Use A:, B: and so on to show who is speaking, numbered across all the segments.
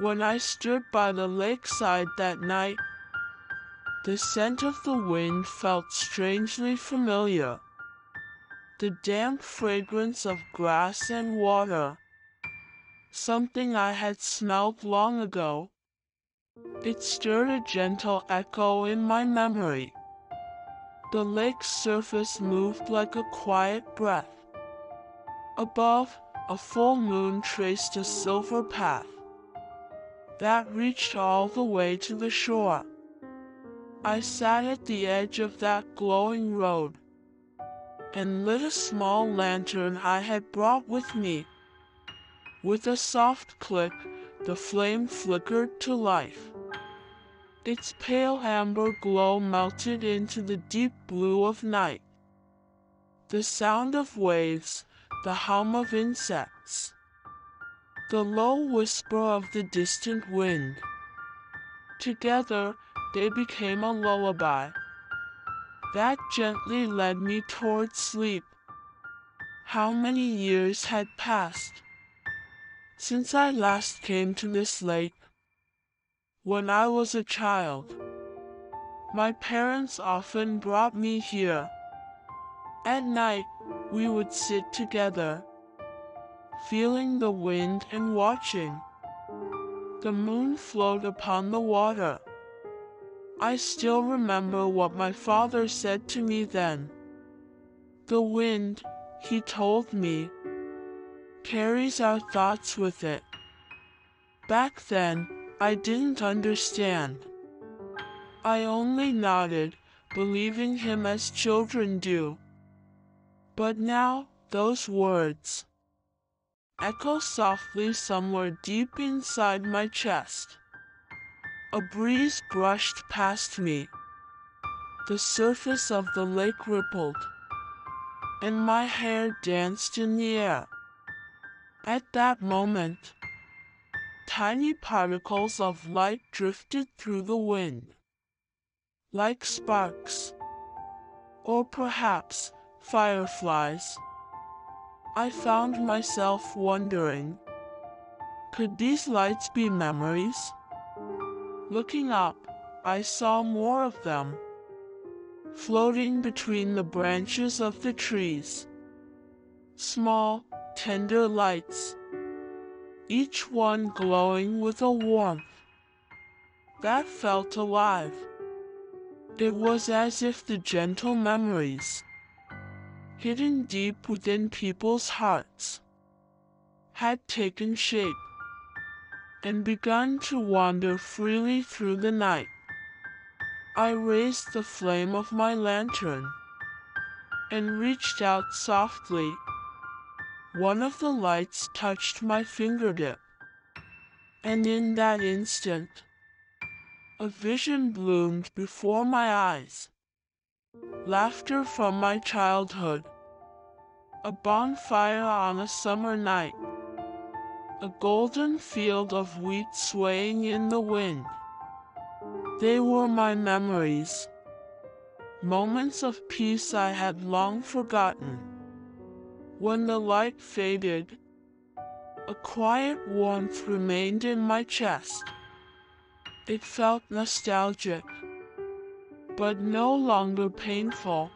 A: When I stood by the lakeside that night, the scent of the wind felt strangely familiar. The damp fragrance of grass and water, something I had smelled long ago. It stirred a gentle echo in my memory. The lake's surface moved like a quiet breath. Above, a full moon traced a silver path that reached all the way to the shore. I sat at the edge of that glowing road and lit a small lantern I had brought with me. With a soft click, the flame flickered to life. Its pale amber glow melted into the deep blue of night. The sound of waves, the hum of insects, the low whisper of the distant wind. Together, they became a lullaby that gently led me toward sleep. How many years had passed since I last came to this lake? When I was a child, my parents often brought me here. At night, we would sit together, feeling the wind and watching the moon float upon the water. I still remember what my father said to me then. The wind, he told me, carries our thoughts with it. Back then, I didn't understand. I only nodded, believing him as children do. But now, those words echo softly somewhere deep inside my chest. A breeze brushed past me. The surface of the lake rippled, and my hair danced in the air. At that moment, tiny particles of light drifted through the wind, like sparks, or perhaps fireflies. I found myself wondering, could these lights be memories? Looking up, I saw more of them, floating between the branches of the trees. Small, tender lights, each one glowing with a warmth that felt alive. It was as if the gentle memories, hidden deep within people's hearts, had taken shape and begun to wander freely through the night. I raised the flame of my lantern and reached out softly. One of the lights touched my fingertip, and in that instant, a vision bloomed before my eyes. Laughter from my childhood, a bonfire on a summer night, a golden field of wheat swaying in the wind. They were my memories, moments of peace I had long forgotten. When the light faded, a quiet warmth remained in my chest. It felt nostalgic, but no longer painful.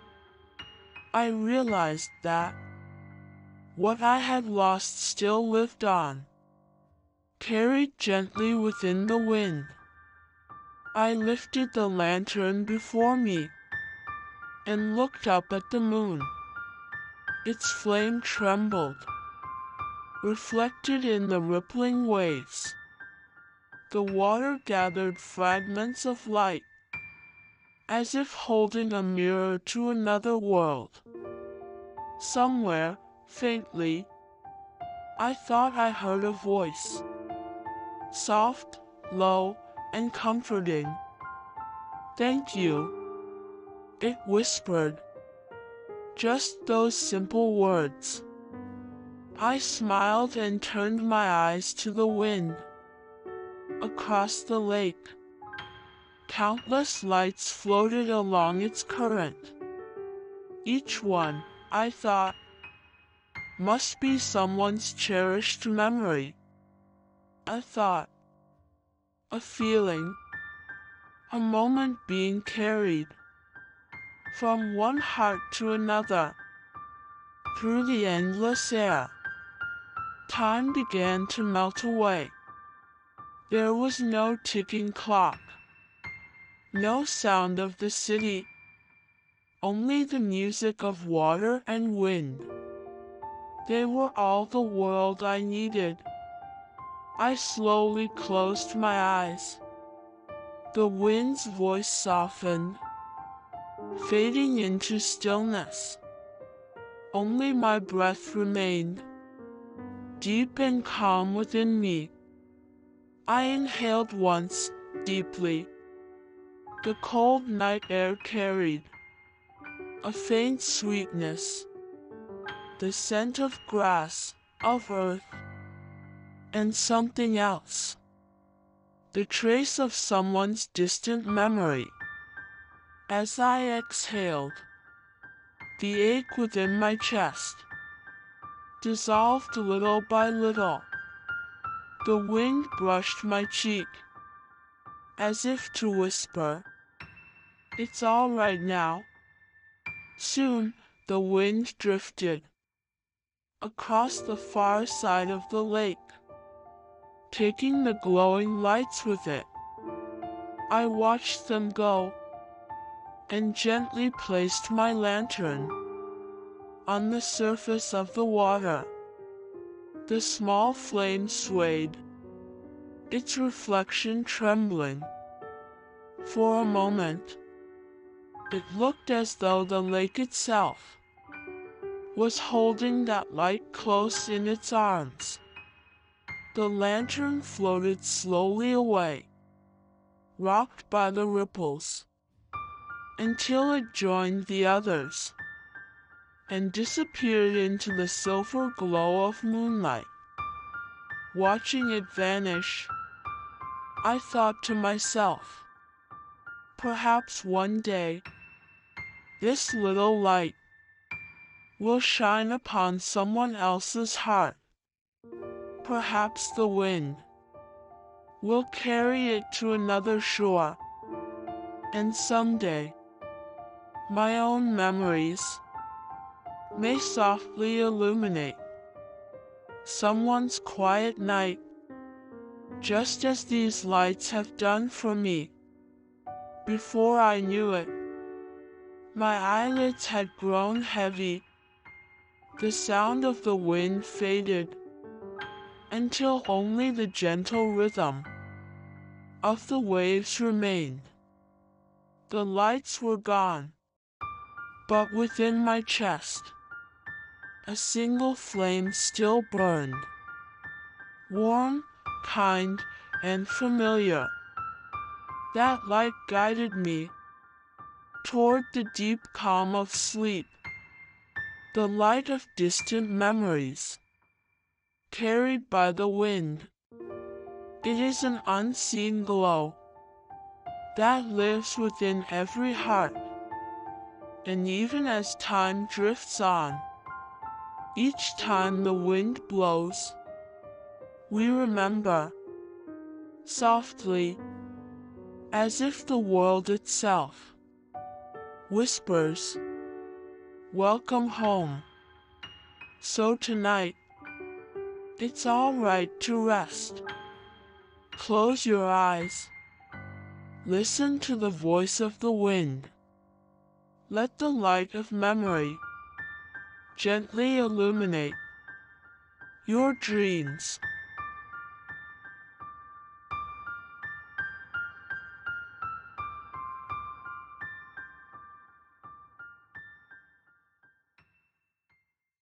A: I realized that what I had lost still lived on, carried gently within the wind. I lifted the lantern before me and looked up at the moon. Its flame trembled, reflected in the rippling waves. The water gathered fragments of light, as if holding a mirror to another world. Somewhere, faintly, I thought I heard a voice, soft, low, and comforting. "Thank you," it whispered. Just those simple words. I smiled and turned my eyes to the wind. Across the lake, countless lights floated along its current. Each one, I thought, must be someone's cherished memory. A thought a feeling, a moment being carried from one heart to another through the endless air. Time began to melt away. There was no ticking clock, no sound of the city, only the music of water and wind. They were all the world I needed. I slowly closed my eyes. The wind's voice softened, fading into stillness. Only my breath remained, deep and calm within me. I inhaled once, deeply. The cold night air carried a faint sweetness, the scent of grass, of earth, and something else, the trace of someone's distant memory. As I exhaled, the ache within my chest dissolved little by little. The wind brushed my cheek, as if to whisper, "It's all right now." Soon, the wind drifted across the far side of the lake, taking the glowing lights with it. I watched them go and gently placed my lantern on the surface of the water. The small flame swayed, its reflection trembling. For a moment, it looked as though the lake itself was holding that light close in its arms. The lantern floated slowly away, rocked by the ripples, until it joined the others and disappeared into the silver glow of moonlight. Watching it vanish, I thought to myself, perhaps one day, this little light will shine upon someone else's heart. Perhaps the wind will carry it to another shore, and someday, my own memories may softly illuminate someone's quiet night, just as these lights have done for me. Before I knew it, my eyelids had grown heavy. The sound of the wind faded until only the gentle rhythm of the waves remained. The lights were gone, but within my chest, a single flame still burned, warm, kind, and familiar. That light guided me toward the deep calm of sleep, the light of distant memories, carried by the wind. It is an unseen glow that lives within every heart, and even as time drifts on, each time the wind blows, we remember, softly, as if the world itself whispers, "Welcome home." So tonight, it's all right to rest. Close your eyes. Listen to the voice of the wind. Let the light of memory gently illuminate your dreams.